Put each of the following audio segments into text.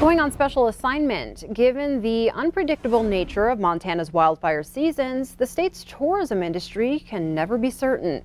Going on special assignment, given the unpredictable nature of Montana's wildfire seasons, the state's tourism industry can never be certain.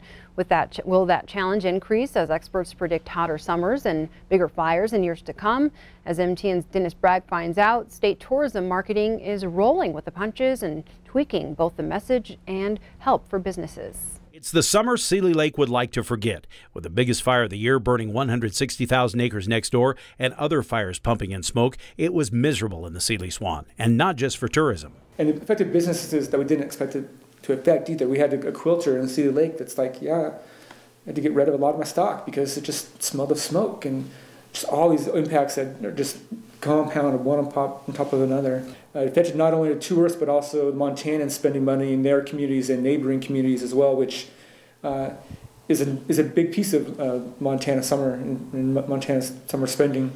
Will that challenge increase as experts predict hotter summers and bigger fires in years to come? As MTN's Dennis Bragg finds out, state tourism marketing is rolling with the punches and tweaking both the message and help for businesses. It's the summer Seeley Lake would like to forget, with the biggest fire of the year burning 160,000 acres next door and other fires pumping in smoke. It was miserable in the Seeley Swan, and not just for tourism. And it affected businesses that we didn't expect it to affect either. We had a quilter in Seeley Lake that's like, yeah, I had to get rid of a lot of my stock because it just smelled of smoke, and just all these impacts that are just compounded one on top of another. It affected not only the tourists but also the Montanans spending money in their communities and neighboring communities as well, which is a big piece of Montana summer and Montana's summer spending.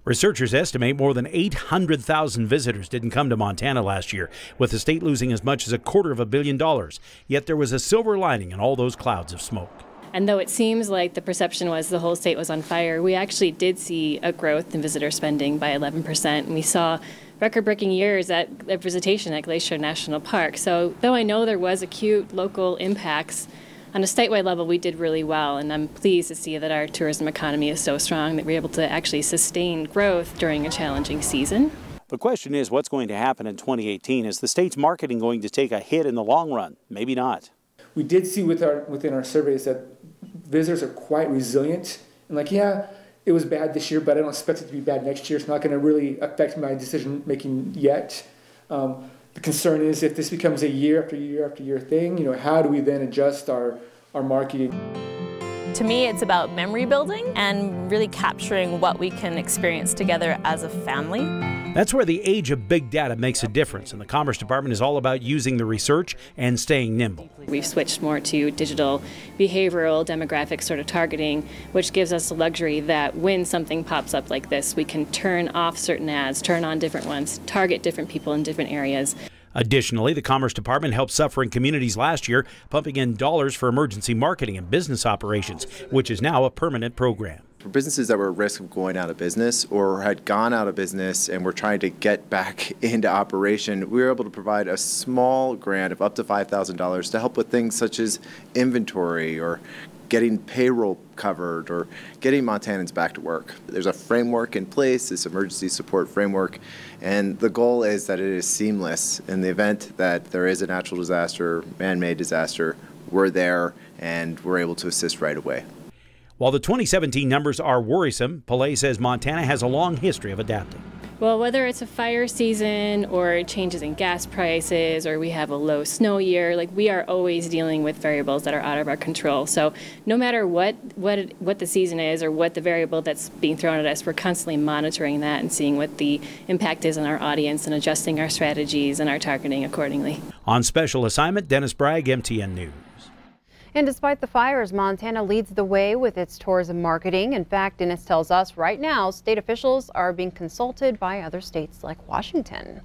Researchers estimate more than 800,000 visitors didn't come to Montana last year, with the state losing as much as $250 million. Yet there was a silver lining in all those clouds of smoke. And though it seems like the perception was the whole state was on fire, we actually did see a growth in visitor spending by 11%. And we saw record-breaking years at visitation at Glacier National Park. So though I know there was acute local impacts, on a statewide level we did really well. And I'm pleased to see that our tourism economy is so strong that we're able to actually sustain growth during a challenging season. The question is, what's going to happen in 2018? Is the state's marketing going to take a hit in the long run? Maybe not. We did see within our surveys that visitors are quite resilient and like, yeah, it was bad this year, but I don't expect it to be bad next year. It's not going to really affect my decision making yet. The concern is if this becomes a year after year after year thing, how do we then adjust our marketing? To me, it's about memory building and really capturing what we can experience together as a family. That's where the age of big data makes a difference, and the Commerce Department is all about using the research and staying nimble. We've switched more to digital behavioral demographic sort of targeting, which gives us the luxury that when something pops up like this, we can turn off certain ads, turn on different ones, target different people in different areas. Additionally, the Commerce Department helped suffering communities last year, pumping in dollars for emergency marketing and business operations, which is now a permanent program. For businesses that were at risk of going out of business or had gone out of business and were trying to get back into operation, we were able to provide a small grant of up to $5,000 to help with things such as inventory or getting payroll covered or getting Montanans back to work. There's a framework in place, this emergency support framework, and the goal is that it is seamless. In the event that there is a natural disaster, man-made disaster, we're there and we're able to assist right away. While the 2017 numbers are worrisome, Pillay says Montana has a long history of adapting. Well, whether it's a fire season or changes in gas prices or we have a low snow year, we are always dealing with variables that are out of our control. So no matter what the season is or what the variable that's being thrown at us, we're constantly monitoring that and seeing what the impact is on our audience and adjusting our strategies and our targeting accordingly. On special assignment, Dennis Bragg, MTN News. And despite the fires, Montana leads the way with its tourism marketing. In fact, Dennis tells us right now, state officials are being consulted by other states like Washington.